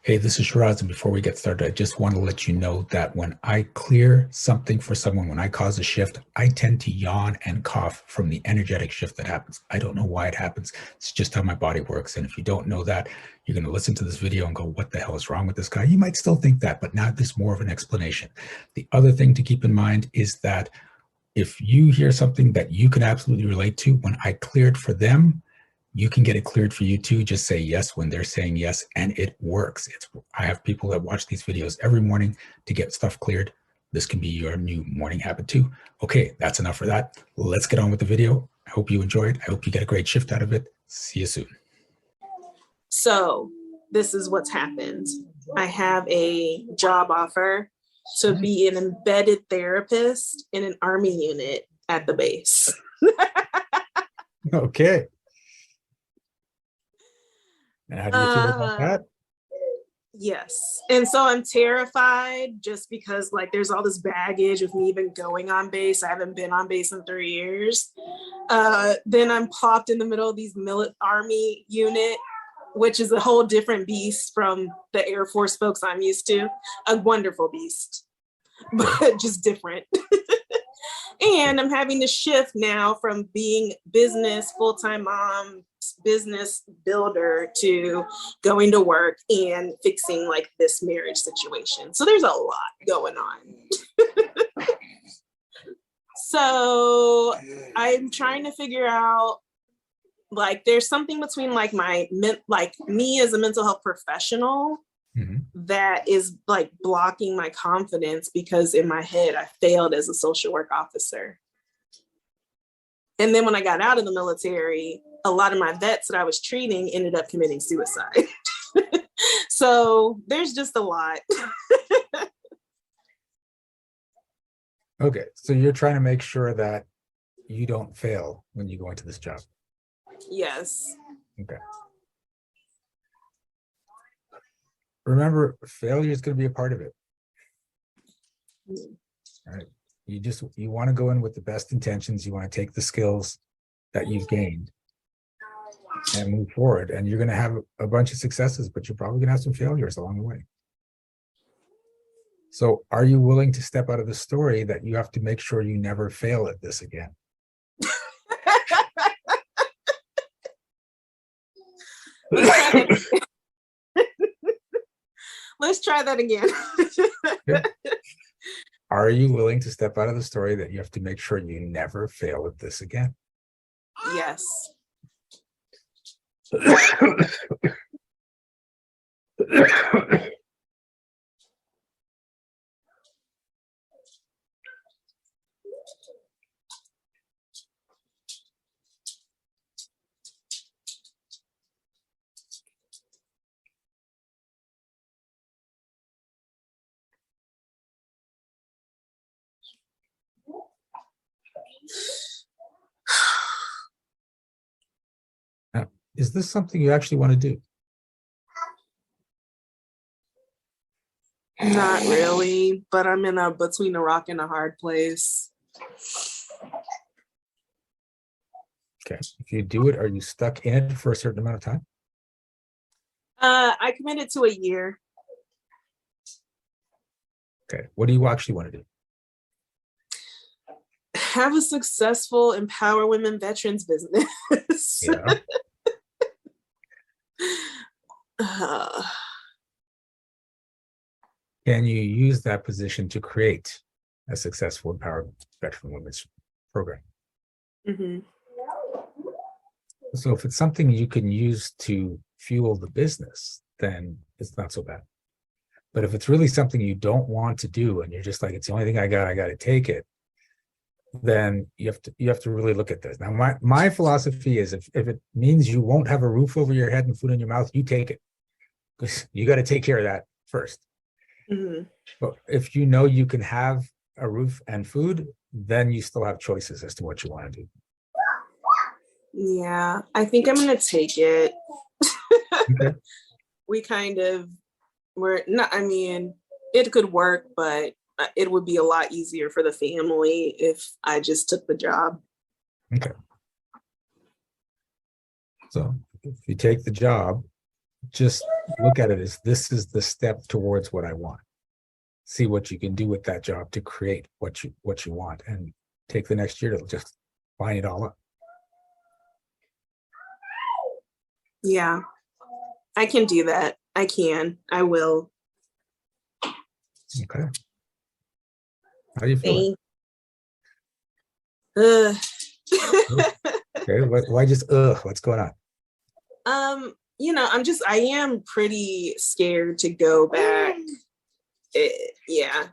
Hey, this is Shiraz, and before we get started, I just want to let you know that when I clear something for someone, when I cause a shift, I tend to yawn and cough from the energetic shift that happens. I don't know why it happens. It's just how my body works. And if you don't know that, you're going to listen to this video and go, what the hell is wrong with this guy? You might still think that, but now there's more of an explanation. The other thing to keep in mind is that if you hear something that you can absolutely relate to, when I cleared for them, you can get it cleared for you too. Just say yes when they're saying yes, and it works. I have people that watch these videos every morning to get stuff cleared. This can be your new morning habit too. Okay, that's enough for that. Let's get on with the video. I hope you enjoy it. I hope you get a great shift out of it. See you soon. So this is what's happened. I have a job offer to be an embedded therapist in an Army unit at the base. Okay. And how do you feel about that? Yes. And so I'm terrified just because there's all this baggage with me even going on base. I haven't been on base in 3 years. Then I'm popped in the middle of these Army unit, which is a whole different beast from the Air Force folks I'm used to. A wonderful beast, but just different. And I'm having to shift now from being business, full-time mom, business builder to going to work and fixing this marriage situation. So there's a lot going on. So I'm trying to figure out, there's something between me as a mental health professional that is blocking my confidence, because in my head I failed as a social work officer. And then when I got out of the military, a lot of my vets that I was treating ended up committing suicide. So there's just a lot. Okay, so you're trying to make sure that you don't fail when you go into this job. Yes. Okay. Remember, failure is going to be a part of it. All right. You want to go in with the best intentions. You want to take the skills that you've gained and move forward. And you're going to have a bunch of successes, but you're probably going to have some failures along the way. So are you willing to step out of the story that you have to make sure you never fail at this again? Let's try that again. Okay. Are you willing to step out of the story that you have to make sure you never fail at this again? Yes. Now, is this something you actually want to do? Not really, but I'm in between a rock and a hard place. Okay. If you do it, are you stuck in it for a certain amount of time? I committed to a year. Okay. What do you actually want to do? Have a successful Empower Women Veterans business. Yeah. Can you use that position to create a successful Empower Veteran Women's program? Mm-hmm. So if it's something you can use to fuel the business, then it's not so bad. But if it's really something you don't want to do and you're just like, it's the only thing I got to take it, then you have to really look at this. Now, my philosophy is if it means you won't have a roof over your head and food in your mouth, you take it, because you got to take care of that first. Mm-hmm. But if you know you can have a roof and food, then you still have choices as to what you want to do. Yeah, I think I'm going to take it. Okay. We're not, I mean, it could work, but it would be a lot easier for the family if I just took the job. Okay. So if you take the job, just look at it as this is the step towards what I want. See what you can do with that job to create what you want, and take the next year to just line it all up. Yeah, I can do that. I will. Okay. How do you feel? Okay. Why just what's going on? I am pretty scared to go back. Yeah,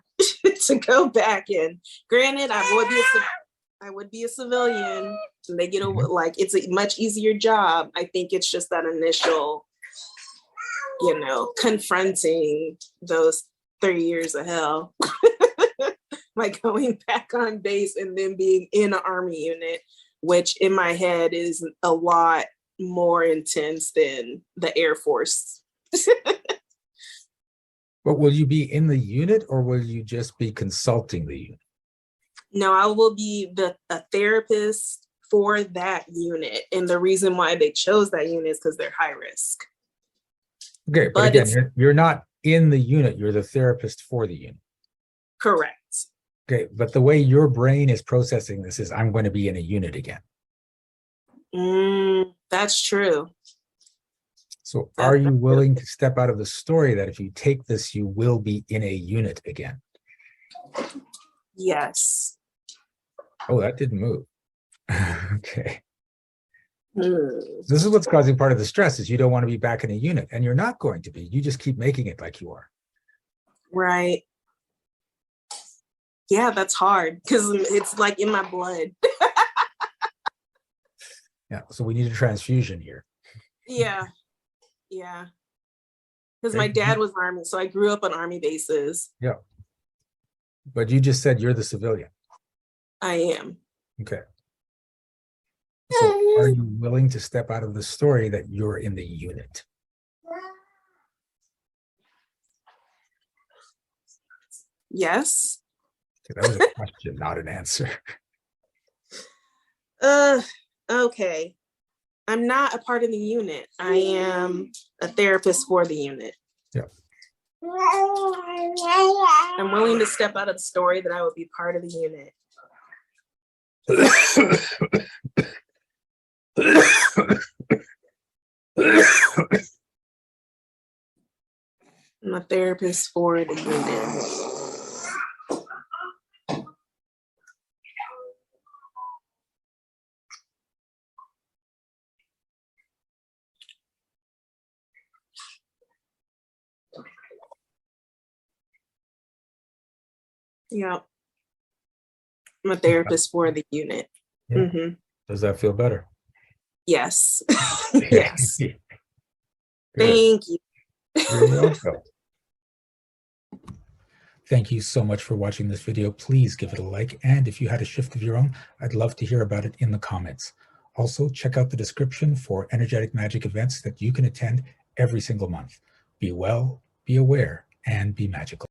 to go back in. Granted, I would be a civilian. And they get like it's a much easier job. I think it's just that initial, confronting those 3 years of hell. Like going back on base and then being in an Army unit, which in my head is a lot more intense than the Air Force. But will you be in the unit, or will you just be consulting the unit? No, I will be a therapist for that unit. And the reason why they chose that unit is because they're high risk. Okay, but again, you're not in the unit, you're the therapist for the unit. Correct. Okay, but the way your brain is processing this is, I'm going to be in a unit again. That's true. So are you willing to step out of the story that if you take this, you will be in a unit again? Yes. Oh, that didn't move. Okay. This is what's causing part of the stress, is you don't want to be back in a unit, and you're not going to be. You just keep making it like you are. Right. Yeah, that's hard because it's like in my blood. Yeah, so we need a transfusion here. Yeah. Because my dad was Army, so I grew up on Army bases. Yeah. But you just said you're the civilian. I am. Okay. So are you willing to step out of the story that you're in the unit? Yes. Okay, that was a question, not an answer. Okay. I'm not a part of the unit. I am a therapist for the unit. Yeah. I'm willing to step out of the story that I would be part of the unit. I'm a therapist for the unit. Yeah. I'm a therapist for the unit. Yeah. Mm-hmm. Does that feel better? Yes. Yes. Thank you. You're welcome. Thank you so much for watching this video. Please give it a like. And if you had a shift of your own, I'd love to hear about it in the comments. Also, check out the description for energetic magic events that you can attend every single month. Be well, be aware, and be magical.